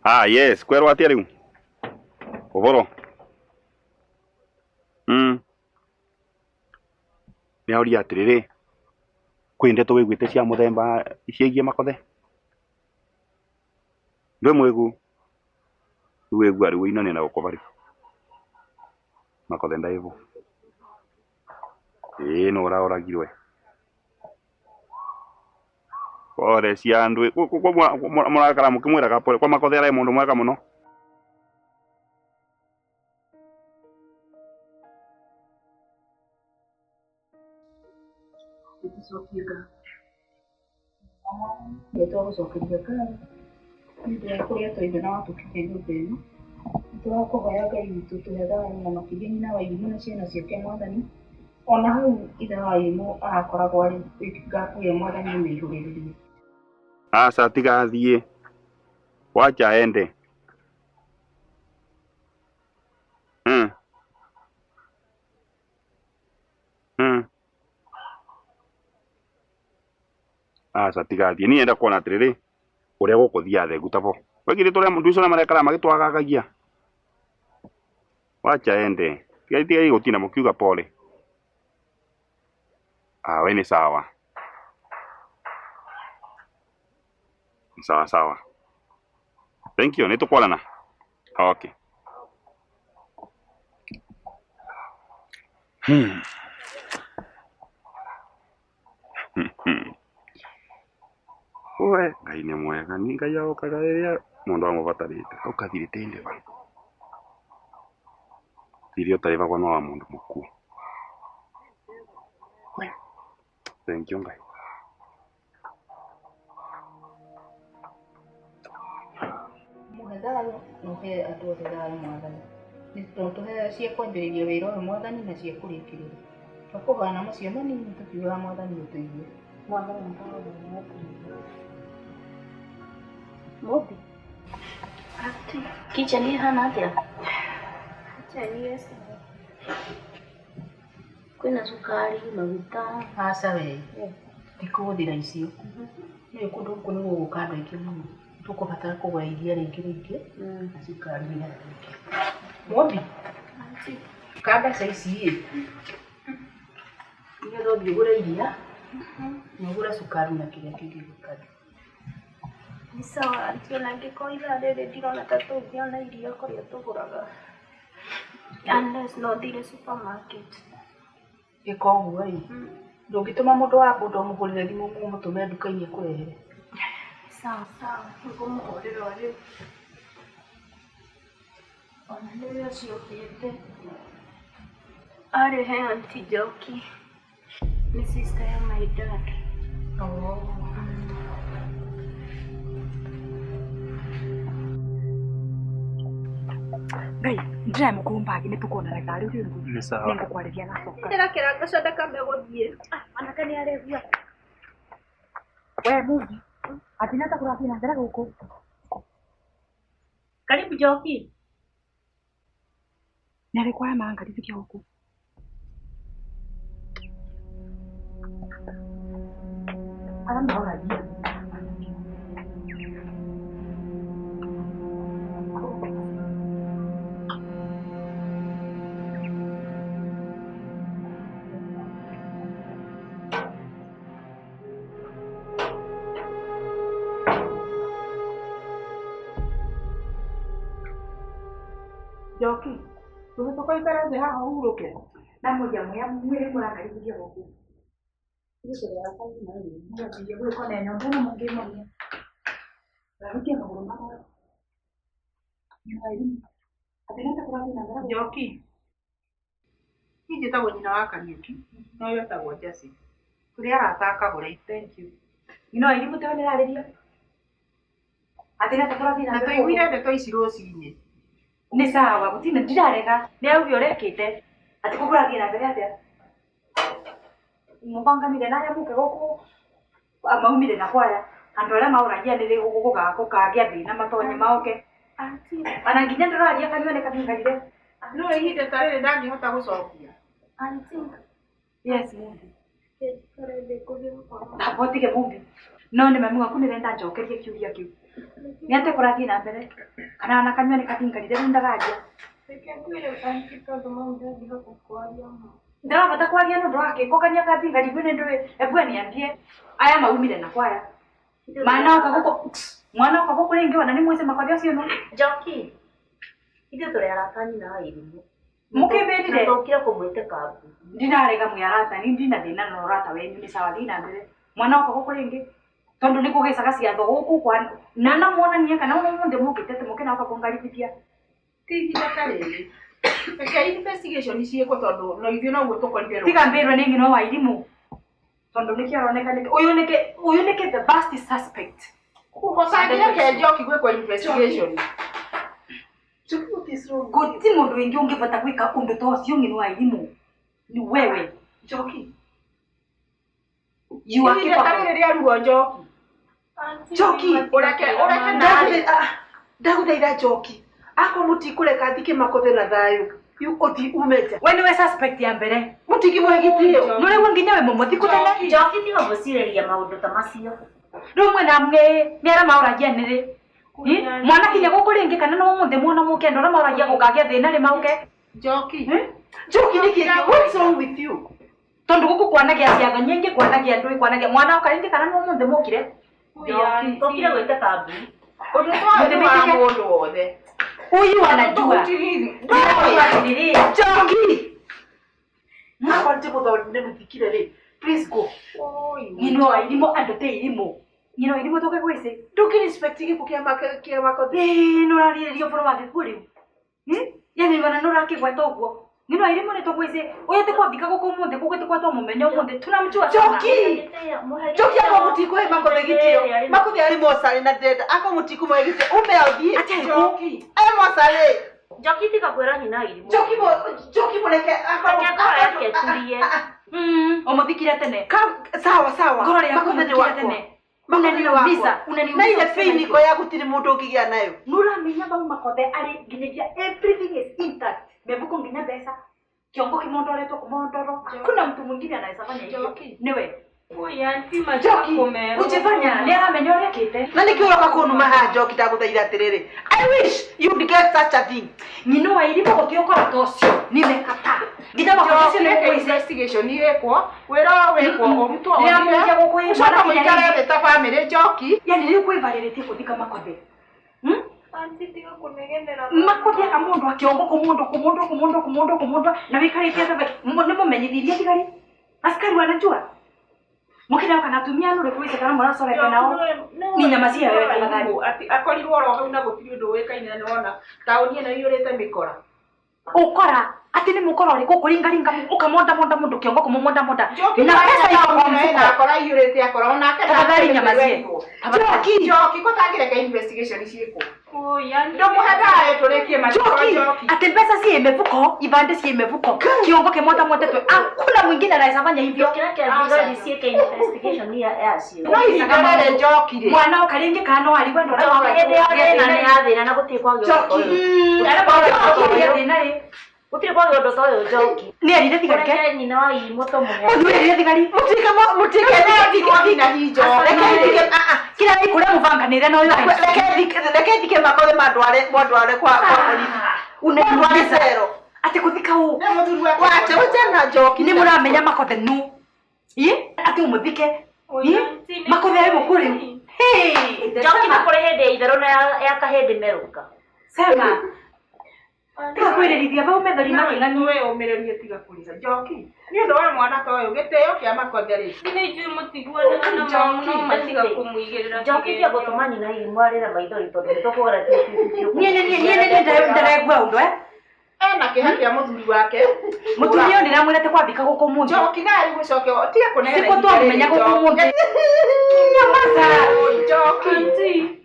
Ah, yes, kwero atia riu. Uboro. Ni auri atiriri. Kwinde tu wigwite cia muthemba ciegie makothe. Ndwe mwegu. Wegu ari wina na ukobari. Makothe ndaivu. No uragirwe. Pore cia ndwe. Murakara mukimwiraga pore kwa makothe ara mundu mwega muno. Sokiga. Yeto sokiga kana. Ndio kuria toindo na watu kitengo tenu. Twakohoyaga itu tuhethaga na makithini na waimu na ciana ciake mwathani. Ona hau ithe waimu arakoragwo ari gakuye mwathani nĩ ihurĩrĩrie. Aca tigathie. Wacha ende. Aca tigathie. Ni enda kuona atiriri. Uria gukuthia the gutabo. Wegire turia mundu icio na marekara magitwagagagia. Wacha ende. Tiga gutina mukiuga pole. We ni sawa. Sawa sawa. Thank you. Nitukwalana. Okay. Oe, ngai nĩ mwega. Ni ngai agokaga rĩrĩa mũndũ amũbatarĩte. Ũkathirĩte ndeba. Thiri ũtarĩ bagwo no wa mũndũ mũkuũ. Thank you ngai. Muhethayo nuhe andũ othe thayo mwathani. Nĩtũhe cia kwambĩrĩria wĩra ũyũ mwathani na cia kũrĩkĩrĩria. Twakũgana macio manini tũkiugaga mwathani ũtũigue. Mwathani mũtũigue. Mobi. Ati, kicha ni hana atĩa? Kicha ni esi. Kwĩna cukari, maguta. Aca we. Tikũhũthĩra icio. Nĩ kũndũ gũkũ nĩ gũgũka andũ aingĩ mũno. Tũkũbatara kũgũra iria rĩingĩ na cukari na rĩingĩ. Mobi. Ati. Kanda ca ici. Nĩgetha ũthiĩ ũgũre iria. Na ũgũre cukari na kĩrĩa kĩngĩ gũkanda. Ni sawa anti, ona angĩkorwo ithaa rĩrĩ ndirona ta tũngĩona iria kũrĩa tũgũraga. Unless no thire supermarket. Ĩka ũguo ĩ. Ndũngĩtũma mũndũ wa boda ũmũgũrĩre thimũ ũmũtũme nduka-inĩ akũrehere. Sawa sawa, ngũmũhũrĩra o rĩu. Ona rĩrĩa ciũkĩte arĩ he anti Njoki, ni sister ya my dad. Ngai, ndĩrĩ mũkũmbagi nĩ tũkuonana gari rĩu. Nĩ sawa. Nĩngũkwarĩria na coka. Ndĩrakĩra gacoda kambe gũthiĩ. Anake nĩ aregua. We Mugi, atinata kũrathiĩ na mbere gũkũ. Karibu Njoki. Nĩ arĩ kwaya maangalifikia gũkũ. Arama horagia. Njoki, tũhĩtũka ikara thĩ haha ũhurũke. Na moja moya mwĩrĩ mũrakaribia gũkũ. Nĩgũkorera kazi na rĩu. Nĩgũkorera gwĩkwo na nyambo na mũngĩ mwana. Rarukia magũrũ makwa. Atinata kũrathiĩ na mbere. Njoki. Niĩ njĩtagwo nyina wa Kariuki. No we wĩtagwo Jesse. Tũrĩ arata a Kagũra. Thank you. No irimũ teo nĩrarĩria. Atinata kũrathiĩ na Na mbere. tũiguire ndeto ici rũcinĩ. Nĩ sawa, gũtirĩ ndirarega. Nĩ auge ũrekĩte. Ati kũrathiĩ na mbere atĩa? Mũbanganire na arĩa mũke gũkũ. Maumire na kwaya. Andũ arĩa maũragia nĩ gũkagĩa thĩna matonye maoke. Anti. Ana nginya ndĩraria kanyone katingarire. No ihinda ta rĩrĩ ndangĩhota gũcokia. Anti. Yes, Mugi. Kare ndĩkũhĩra kwa. Hapo tige Mugi. No nĩ mami waku nĩrenda njokerie kiũria kĩu. Niate kurathi na mbere. Kana na kanywa ni katingarire ndagaria. Reke ngwire anti tondu maundu ngiga gukwaria ma. Ndirabata kwaria no ndwake kokania katingarire ni ndwe ebwe niambie aya maumire na kwaya. Mwana ukagoko ringi wana ni mwese makothia cio no. Njoki. Ithe turi aratani na irimu. Mukibirire. Ndokira kumwite kambu. Ndinarega muyarata ni ndina thina no rata wenyu ni sawa thina mbere. Mwana ukagoko ringi tondu ni kugicaga ciatho guku kwa nana muonania kana uno munde mukitete mukina ukakongarithia. Tigira karere. Reke investigation cieko tondu no ithio no gutukorire. Tiga mbirwe ni ngino wa irimu. Tondu niki aroneka niki uyu niki the best suspect. Kuhosagira ke Njoki gwikwa investigation. Guti mundu wingi ungivata gwika undu to cio ngino wa irimu. Ni wewe Njoki. You are capable. Karere ruo Njoki. Njoki Ureke ndaguthaitha Njoki ako mutikureka thike makothe na thayu uthi umete we niwe suspect ya mbere mutiki mwegitio nurewe nginya we momothi kutene Njoki tiga gucireria maundu ta macio rumwe namwe niara mauragia niri mwana kinya guku ringi kana no munthe muona muke ndora mauragia gukagia thina ri mauke Njoki niki what's wrong with you tondu guku kwanagia ciatho nyingi kwanagia ndui kwanagia mwana ukaringi kana no munthe mukire Njoki tokire gwite kambu undu twa mundu wothe huyu anajua Njoki ako ntibuto nimuthikire ri please go ngino wa irimu andu te irimu ngino irimu toke gwise ndukiri expecting kukia makothe no raririo boro wake kuri yani wana no rakigweta uguo ngino wa irimu ni togwise uyu te kwambika guku munthe kugete kwatwa mumenyo munthe tunamjua Njoki ako mutiku he makothe gitio makothe ari mosale na data ako mutiku mwegitio umeothie Njoki mosale Njoki tiga kwira nyina irimu Njoki muleke akora yake tulie omuthikire tene sawa ngoro ya makothe ni kuthikire tene unaniuliza na ile feini ko ya gutiri mundu ukigia nayo nuramenya bau makothe ari nginyagia everything is intact mebuko nginya pesa kiongo kimondoretwo kumondoro kuna mtu mwingine anaweza fanya hivyo niwe Njoki ujifanya ni aramenya uria kite na nikiuroka kunuma ha Njoki ndaguthaitha atiriri I wish you'd get such a thing ngino wa irimu gutiokora tocio nimekata nginya makothe Njoki ni investigation yekwo wira wekwo oruto ni amuja gukuye mwana mwikare ta family Njoki yani ni kwivalirite kuthika makothe Anti tiga kunegenera. makothe amundu akiongo kumundu na wikarite ta ni mumenyithirie thigari askari wanajua mukina kana tumia no rekwise kana murasoreka nao ni nyama cia wewe tafadhali ati akorirwo ro hau na gutiri undu wikaine na nona tauni eno yurite mikora ukora ati ni mukora uri kukuringaringa ukamonda mundu kiongo kumumonda na pesa iko kwa mfuko akora yurite akora ona kana tafadhali nyama cia Njoki ko tagire ka investigation cieko Yani ndo muhadae turekie Njoki ati pesa si imevuko ibande si imevuko kiongo kimonda twe hakuna mwingine anaweza fanya hivyo kila kile sieke investigation ni ya sio no isamale Njoki ri mwana ukaringi kana aliwa ndo ende ya na yathina na gutikwa Utire kwa yodo toyo Njoki. Ni arire thigarike. Kwa nyina wa irimu to muhe. Ni arire thigari. Mutike na hijo. Reke kila ni kure muvanganire no yo. Reke thike makothe mandware kwa polisi. Unaniuliza zero. Ati kuthika u. Wacha na Njoki. Ni muramenya makothe nu. Ati umuthike. Makothe ari mukuri. Hey, Njoki na kure hende ithero na ya kahende meruka. Sema. Tiga kwirerithia bau methori making'ani we umirerie tiga kuriza Njoki ni ndo wa mwana toyo giteo kia makothe ri ni njui mutiguana na mamu no matiga kumuigirira Njoki kia gutumani na iri mwarira maithori tondu nitokugara tiu nie ndaregua undu ena kiha kia muthuri wake mutumia ndiramwirete kwambika guku mundu Njoki na ari gucoke tiga kunegera siko twamenya guku mundu nyamaza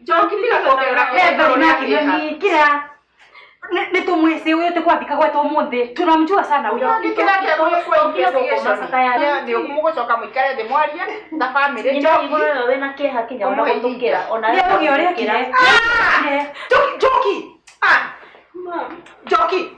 Njoki tiga kugerera methori making'ani kira ni tumwise uyu te kwambika gwetu umuthi tunamjua sana uyu ndio kumugocoka muikare thi mwarie ta family Njoki we na kiha kinya ona gutukira ona ndio uria kire Njoki Njoki